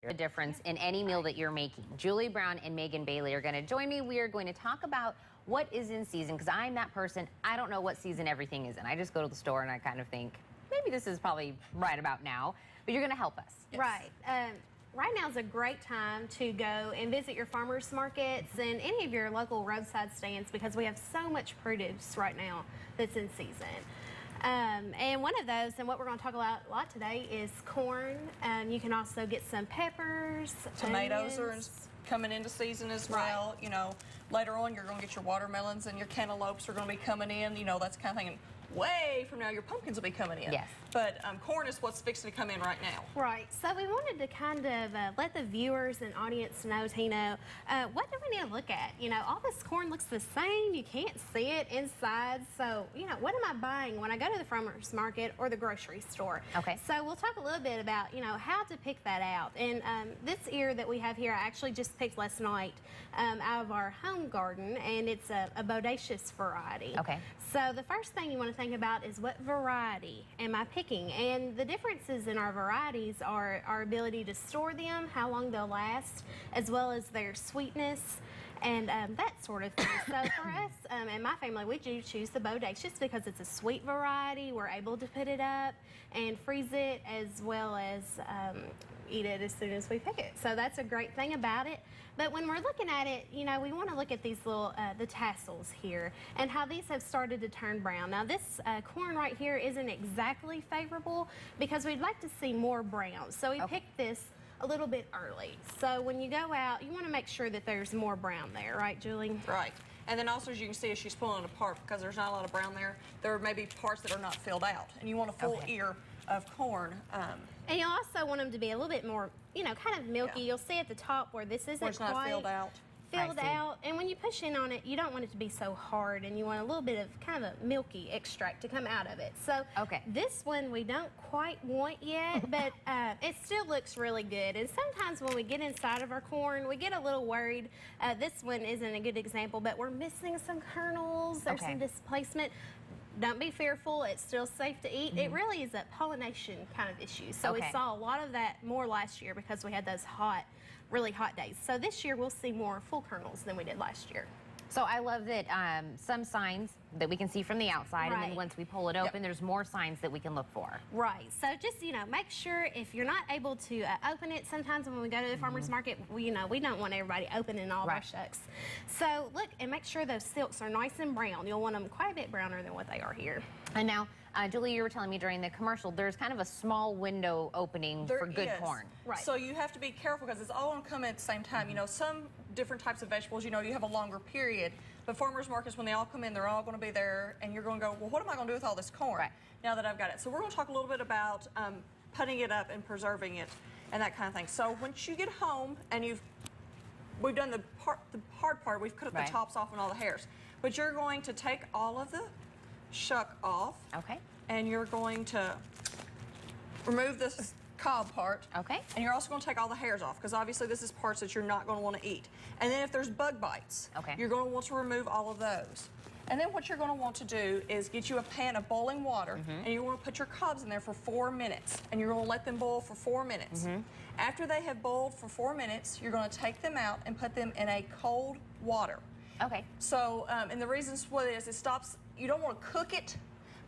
the difference in any meal that you're making. Julie Brown and Megan Bailey are going to join me. We are going to talk about what is in season, because I'm that person, I don't know what season everything is in. I just go to the store and I kind of think, maybe this is probably right about now, but you're going to help us. Yes. Right. Right now is a great time to go and visit your farmers markets and any of your local roadside stands, because we have so much produce right now that's in season. And one of those, and what we're going to talk about a lot today, is corn. You can also get some peppers. Tomatoes onions. are coming into season as well. Right. You know, later on you're going to get your watermelons and your cantaloupes are going to be coming in. You know, that's kind of thing. Way from now, your pumpkins will be coming in. Yes. But corn is what's fixing to come in right now. Right. So we wanted to kind of let the viewers and audience know, Tina, what do we need to look at? You know, all this corn looks the same. You can't see it inside. So, you know, what am I buying when I go to the farmer's market or the grocery store? Okay. So we'll talk a little bit about, you know, how to pick that out. And this ear that we have here, I actually just picked last night out of our home garden, and it's a bodacious variety. Okay. So the first thing you want to think about is, what variety am I picking? And the differences in our varieties are our ability to store them, how long they'll last, as well as their sweetness and that sort of thing. So for us and my family, we do choose the bodacious because it's a sweet variety. We're able to put it up and freeze it, as well as eat it as soon as we pick it. So that's a great thing about it. But when we're looking at it, you know, we want to look at these little, the tassels here, and how these have started to turn brown. Now this corn right here isn't exactly favorable, because we'd like to see more brown. So we picked this a little bit early. So when you go out, you want to make sure that there's more brown there, right, Julie? Right. And then also, as you can see, as she's pulling it apart, because there's not a lot of brown there, there may be parts that are not filled out. And you want a full ear of corn. And you also want them to be a little bit more, you know, kind of milky. Yeah. You'll see at the top where this isn't where it's not filled out. And when you push in on it, you don't want it to be so hard, and you want a little bit of kind of a milky extract to come out of it. So this one we don't quite want yet, but it still looks really good. And sometimes when we get inside of our corn, we get a little worried. This one isn't a good example, but we're missing some kernels. There's some displacement. Don't be fearful. It's still safe to eat. It really is a pollination kind of issue. So we saw a lot of that more last year because we had those really hot days. So this year we'll see more full kernels than we did last year. So I love that some signs that we can see from the outside, and then once we pull it open, there's more signs that we can look for. Right. So just, you know, make sure if you're not able to open it, sometimes when we go to the farmer's market, we don't want everybody opening all our shucks. So look and make sure those silks are nice and brown. You'll want them quite a bit browner than what they are here. And now, Julie, you were telling me during the commercial, there's kind of a small window opening for good corn. Right. So you have to be careful, because it's all going to come in at the same time. You know, some different types of vegetables, you know, you have a longer period. But farmers markets, when they all come in, they're all going to be there, and you're going to go, well, what am I going to do with all this corn now that I've got it? So we're going to talk a little bit about putting it up and preserving it and that kind of thing. So once you get home and we've done the hard part, we've cut the tops off and all the hairs. But you're going to take all of the shuck off. Okay. And you're going to remove this cob part. Okay. And you're also going to take all the hairs off, because obviously this is parts that you're not going to want to eat. And then if there's bug bites, you're going to want to remove all of those. And then what you're going to want to do is get you a pan of boiling water, and you want to put your cobs in there for 4 minutes, and you're going to let them boil for 4 minutes. After they have boiled for 4 minutes, you're going to take them out and put them in a cold water. Okay. So, and the reasons for it is it stops, you don't want to cook it,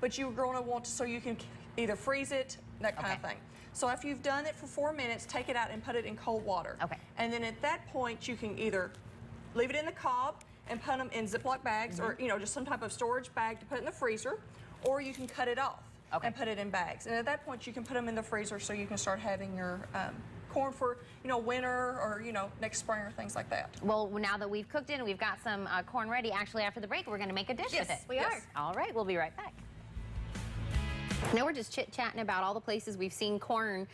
but you're going to want to, so you can either freeze it, that kind of thing. So after you've done it for 4 minutes, take it out and put it in cold water. Okay. And then at that point, you can either leave it in the cob and put them in Ziploc bags, or, you know, just some type of storage bag to put in the freezer, or you can cut it off and put it in bags. And at that point, you can put them in the freezer so you can start having your corn for, you know, winter, or, you know, next spring, or things like that. Well, now that we've cooked it and we've got some corn ready, actually after the break, we're going to make a dish with it. We are. All right, we'll be right back. Now we're just chit-chatting about all the places we've seen corn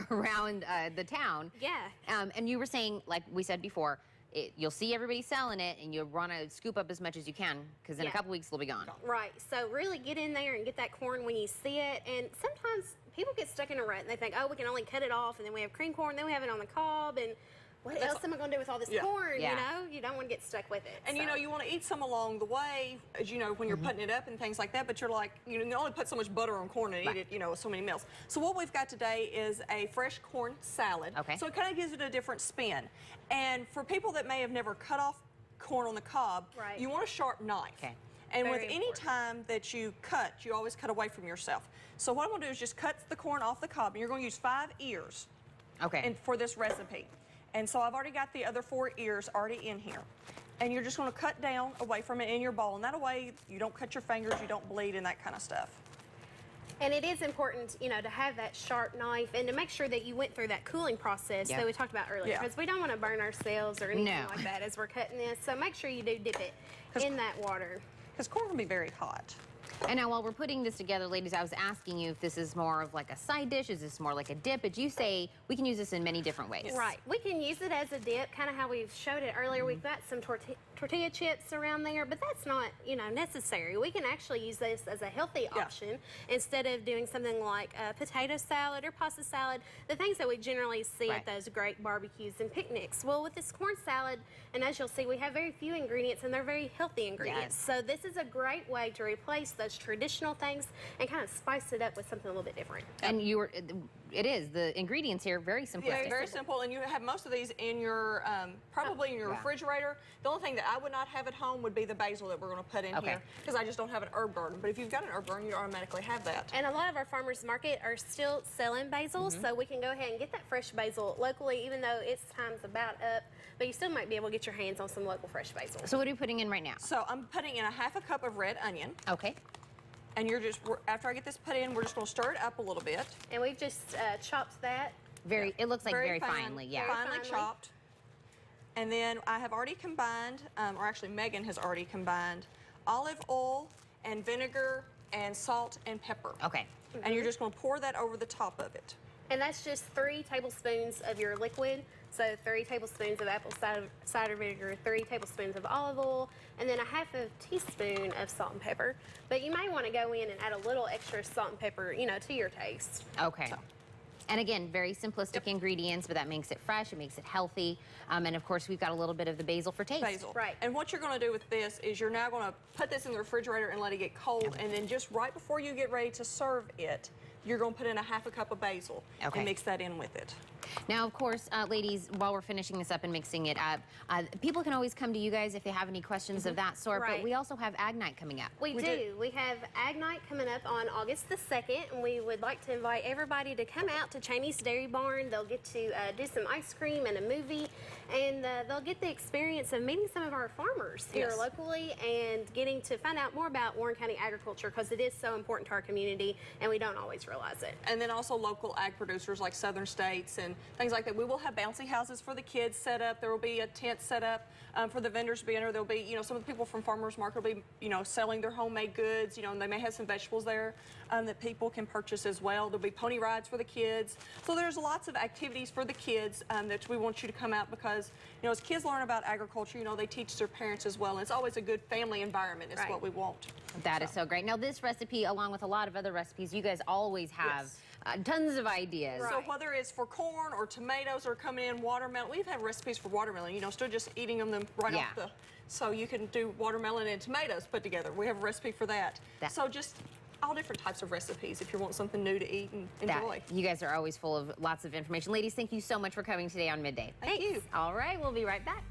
around the town. Yeah. And you were saying, like we said before, you'll see everybody selling it, and you want to scoop up as much as you can, because in a couple weeks it'll be gone. Right. So really get in there and get that corn when you see it. And sometimes people get stuck in a rut and they think, oh, we can only cut it off, and then we have cream corn, then we have it on the cob, and what else am I going to do with all this corn? Yeah. You know, you don't want to get stuck with it. And you know, you want to eat some along the way, as you know, when you're putting it up and things like that, but you're like, you can only put so much butter on corn and eat it, you know, so many meals. So what we've got today is a fresh corn salad. Okay. So it kind of gives it a different spin. And for people that may have never cut off corn on the cob, you want a sharp knife. Okay. And Very with any time that you cut, you always cut away from yourself. So what I'm going to do is just cut the corn off the cob, and you're going to use 5 ears for this recipe. And so I've already got the other 4 ears already in here. And you're just going to cut down away from it in your bowl. And that way you don't cut your fingers, you don't bleed and that kind of stuff. And it is important, you know, to have that sharp knife and to make sure that you went through that cooling process that we talked about earlier. Because we don't want to burn ourselves or anything like that as we're cutting this. So make sure you do dip it in that water. Because corn can be very hot. And now while we're putting this together, ladies, I was asking you if this is more of like a side dish, is this more like a dip? But you say we can use this in many different ways. Right. We can use it as a dip, kind of how we showed it earlier. We've got some tortilla chips around there, but that's not, you know, necessary. We can actually use this as a healthy option instead of doing something like a potato salad or pasta salad, the things that we generally see at those great barbecues and picnics. Well, with this corn salad, and as you'll see, we have very few ingredients and they're very healthy ingredients. So this is a great way to replace those traditional things and kind of spice it up with something a little bit different. And it is, the ingredients here, very simplistic. Yeah, very simple, and you have most of these in your, probably in your refrigerator. The only thing that I would not have at home would be the basil that we're going to put in here, because I just don't have an herb garden. But if you've got an herb garden, you automatically have that. And a lot of our farmers market are still selling basil, so we can go ahead and get that fresh basil locally, even though its time's about up, but you still might be able to get your hands on some local fresh basil. So what are you putting in right now? So I'm putting in a 1/2 cup of red onion. Okay. And you're just, after I get this put in, we're just going to stir it up a little bit. And we've just chopped that. It looks like very finely, Finely chopped. And then I have already combined, or actually Megan has already combined, olive oil and vinegar and salt and pepper. Okay. And you're just going to pour that over the top of it. And that's just 3 tablespoons of your liquid. So 3 tablespoons of apple cider vinegar, 3 tablespoons of olive oil, and then a 1/2 teaspoon of salt and pepper. But you may want to go in and add a little extra salt and pepper, you know, to your taste. Okay. So. And again, very simplistic ingredients, but that makes it fresh, it makes it healthy. And of course, we've got a little bit of the basil for taste. Basil. Right. And what you're going to do with this is you're now going to put this in the refrigerator and let it get cold. And then just right before you get ready to serve it, you're going to put in a 1/2 cup of basil and mix that in with it. Now, of course, ladies, while we're finishing this up and mixing it up, people can always come to you guys if they have any questions of that sort, but we also have Ag Night coming up. We do. We have Ag Night coming up on August the 2nd, and we would like to invite everybody to come out to Chaney's Dairy Barn. They'll get to do some ice cream and a movie, and they'll get the experience of meeting some of our farmers here locally and getting to find out more about Warren County agriculture, because it is so important to our community, and we don't always realize it. And then also local ag producers like Southern States and things like that. We will have bouncy houses for the kids set up. There will be a tent set up for the vendors to be in there. There'll be, you know, some of the people from farmers market will be, you know, selling their homemade goods. You know, and they may have some vegetables there that people can purchase as well. There'll be pony rides for the kids. So there's lots of activities for the kids that we want you to come out, because, you know, as kids learn about agriculture, you know, they teach their parents as well. And it's always a good family environment is what we want. That is so great. Now, this recipe, along with a lot of other recipes, you guys always have tons of ideas. So whether it's for corn or tomatoes or coming in watermelon, we've had recipes for watermelon, you know, instead of just eating them right off the, so you can do watermelon and tomatoes put together. We have a recipe for that. So just all different types of recipes if you want something new to eat and enjoy. You guys are always full of lots of information. Ladies, thank you so much for coming today on Midday. Thank you. All right, we'll be right back.